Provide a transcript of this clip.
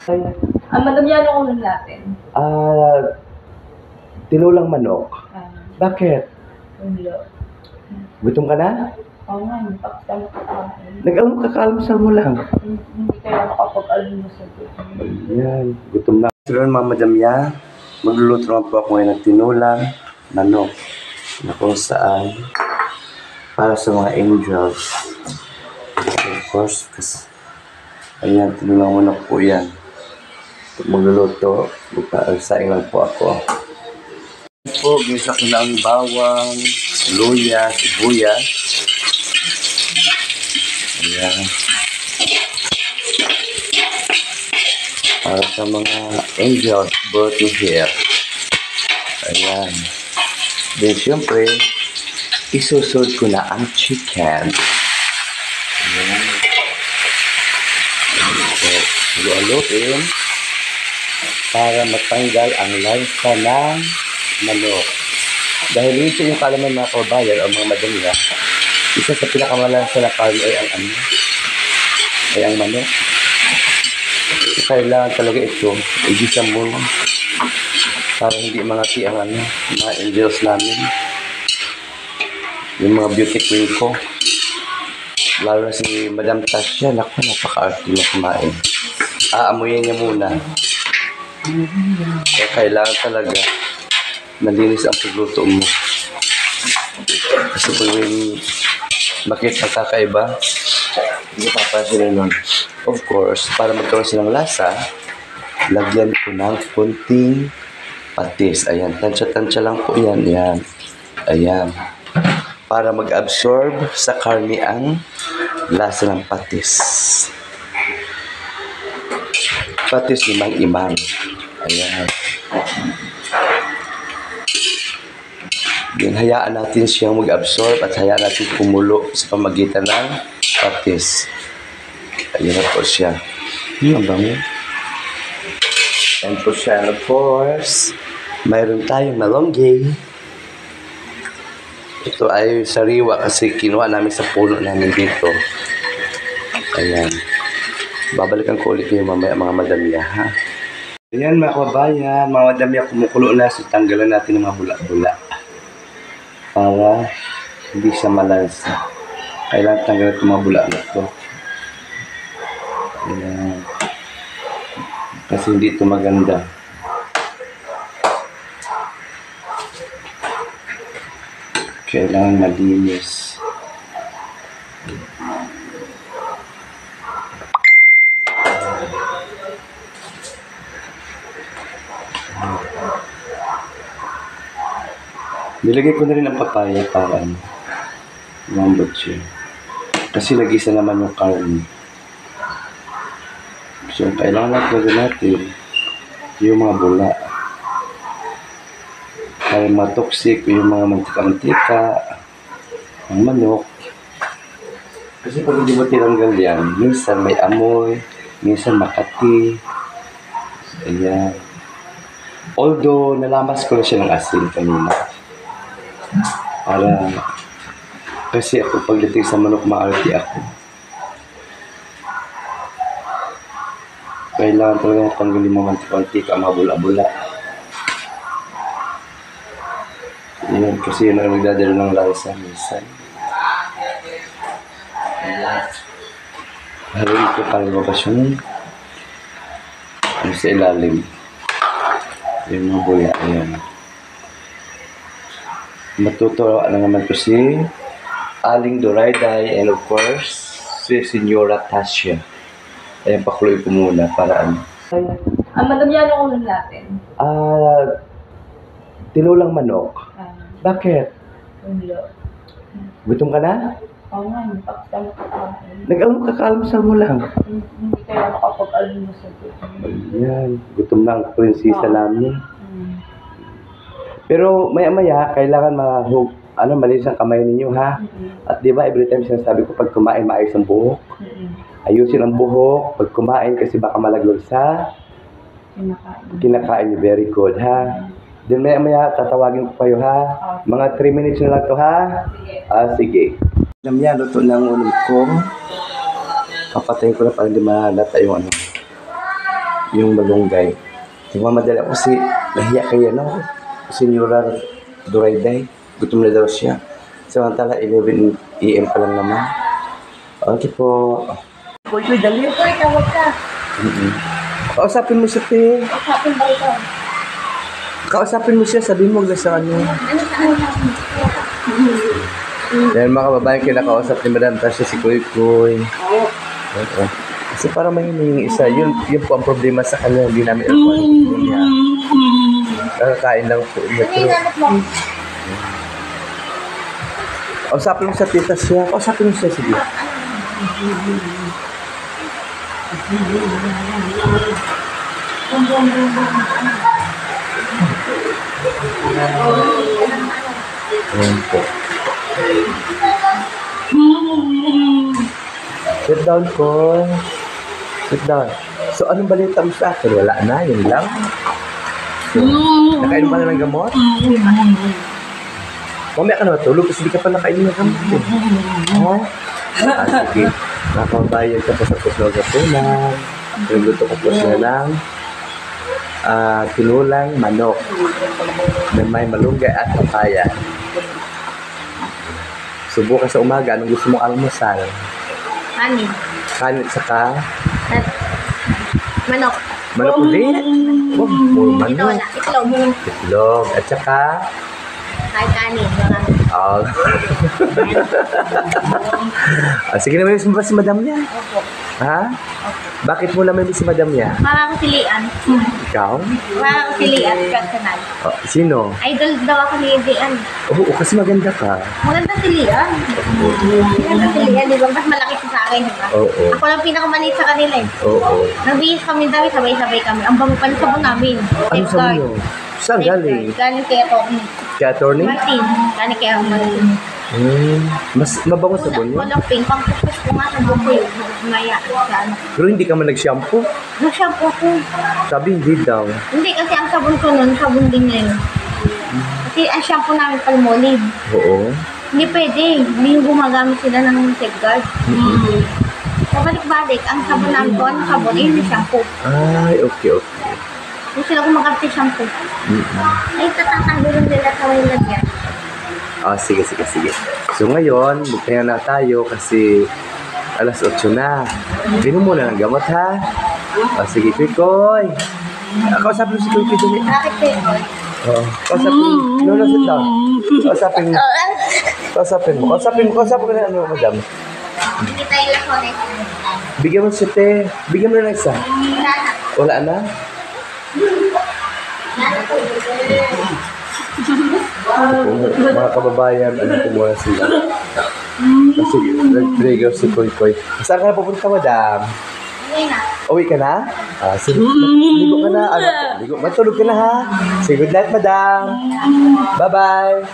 Madam, yan ang ulam natin. Tinulang manok. Bakit? Ulo. Gutom ka na? Oo nga, pakisama ka kain. Kakaalmusal mo lang. Hindi kaya makapag-almusal. Ayan, gutom na. So, mga madamya, magluluto naman po ako ngayon ng tinulang manok na kung saan para sa mga angels. Of course, kasi ayan, tinulang manok po yan. Magluluto, magpasaing lang po ako. Po, gisa ko na ang bawang, luya, sibuyas. Ayan. Para sa mga angels birthday here. Ayan. Then, syempre, isusod ko na ang chicken. Ayan. So, lualuin para matanggal ang lansa ng manok. Dahil ito yung kalaman mga kababayan o mga madamya, isa sa pinakamalansa na karne ay ang manok. Kailangan talaga ito, igisa mo para hindi mangati ang mga angels namin. Yung mga beauty queen ko. Lalo na si Madam Tasha, naku, napaka-arte na kumain. Aamuyin niya muna. Kaya kailangan talaga malinis ang pagluto mo. Kasi kung yung makita kakaiba, hindi papansin nun. Of course, para magkaroon silang lasa, lagyan ko ng kunting patis. Ayan, tansya-tansya lang po yan. Ayan. Ayan. Para mag-absorb sa karne ang lasa ng patis. Patis imang-imang. Ayan. Yan, hayaan natin siyang mag-absorb at hayaan natin kumulo sa pamagitan ng patis. Ayan na po siya. Ang bango. Ayan po siya. And of course, mayroon tayong malunggay. Ito ay sariwa kasi kinuha namin sa puno namin dito. Ayan. Babalikan ko ulit kayo mamaya mga madamya, ha? Ayan mga kababayan, mga madamya, kumukulo na. So tanggalan natin ng mga bula-bula para hindi siya malansa. Kailangan tanggalan itong mga bula-bula ito. Ayan. Kasi hindi ito maganda. Kailangan malinis. Nilagay ko na rin ang papaya para lumambot siya. Kasi nag-isa naman yung karne. So, kailangan natin yung mga bula. Para matoxic yung mga mantika-mantika, ang manok. Kasi pag hindi mo tinanggal yan, minsan may amoy, minsan makati. Ayan. Although, nalamas ko na siya ng asin kanina. Para, kasi ako pagdating sa manok, maarte ako. Kailangan talaga tanggalin mo mantika-mantika, mga bula-bula. Yan, kasi yun ang nagdadala ng lansa minsan. Haluin ko para mabas yung sa ilalim. Yung mga buya, ayan. Matutuwa na naman ko si Aling Dorayday and of course, si Senyora Tasha. Ayan, pakuloy ko muna para Madam, yan ang ulam natin. Tinulang manok. Bakit? Ulo. Gutom ka na? Oo nga, pakisama ka kain. Kakaalmusal mo lang. Hindi kaya makapag-almusal. Ayan, gutom na ang prinsesa namin. Pero maya-maya, kailangan malinis ang kamay ninyo, ha? At di ba, every time sinasabi ko, pag kumain, maayos ang buhok. Ayusin ang buhok, pag kumain, kasi baka malaglag sa kinakain niyo. Very good, ha? Then maya-maya, tatawagin ko kayo, ha? Mga 3 minutes na lang to, ha? Sige. Alam niya, luto na ang ulam ko. Papatayin ko na para hindi malata yung yung malunggay. Nagmamadali ako kasi nahiya kayo, no? Senyora Durayday. Gutom na daw siya. Samantala, 11 AM pa lang naman. Okay po. Koy, dali. Uy, tawag ka. Kausapin mo siya, te. Usapin ba ito? Kausapin mo siya, sabihin mo sa ano. Ano saan namin? Dahil mga kababayan, kinakausap ni Madam Tasha si Kuy Kuy. Oo. Kasi para may yung isa, yun po ang problema sa kanya, hindi namin alam kung ano niya. Nakakain lang po niya. Ano yung gamit mo? Kausapin mo sa tita siya. Kausapin mo siya, sige. Ayan po. Sit down po. Sit down. So, anong balita mo sa akin? Wala na, yun lang. So, nakainom ka na ng gamot? Mamaya ka na matulog kasi di ka pa nakainom ng gamot. Ha? Sige. Nakabayad ka po sa kusnog at tunan. Nagluto ko po siya ng tinulang manok na may malunggay at papaya. Subukan sa umaga. Anong gusto mong almusal? Kanin. Kanin saka At manok. manok ulit? Oh, puro Ito manok. na. Itlog. Itlog. At saka Kahit kanin. Marami. sige na, may miss mo ba si madam niya? Opo. Ha? Bakit mo naman miss si madam niya? Makakasilian. Ikaw? Makakasilian. Personal. Sino? Idol daw ako ni Adrian. Oo, kasi maganda ka. Maganda silian. Maganda silian. Di ba? Mas malaki siya sa akin. Diba? Oo. Ako lang pinakamaliit sa kanila eh. Oo. Nagbihis kami dami, sabay-sabay kami. Ang bango pa ng sabon namin. Ano sa mo? Saan galing? Galing kay Tony. Kaya attorney? Martin. Galing kay Martin. Mas mabango sabon yun? Walang pink. Pang-push ko nga sa buko yun. Maya. Sa ano. Pero hindi ka man nag-shampoo? Nag-shampoo ko. Sabi hindi daw. Hindi kasi ang sabon ko nun, sabon din niya yun. Kasi ang shampoo namin Palmolive. Oo. Hindi pwede. Hindi yung gumagamit sila ng safeguard. Pabalik-balik. Ang sabon namin ko, ang sabon, yun yung shampoo. Ay, okay. Hindi sila gumagamit ng shampoo. Ay, tatatanggalin nila sa may lagyan. Sige. So ngayon, magpahinga na tayo kasi alas 8 na. Binom muna ng gamot, ha? Sige, Kuy. Kausapin mo si Kuy dali. Bakit kayo? Kausapin mo. No, sit down. Kausapin mo. Kausapin na ano, madam. Hindi tayo lakon eh. Bigyan mo siya, te. Bigyan mo na isa. Wala na? Mga kababayan, ano po muna sila. Kasi nag-trigger si Koy. Saan ka na pupunta, madam? Uwi ka na? Sige, ligo ka na. Ligo, matulog ka na, ha? Say good night, madam. Bye-bye.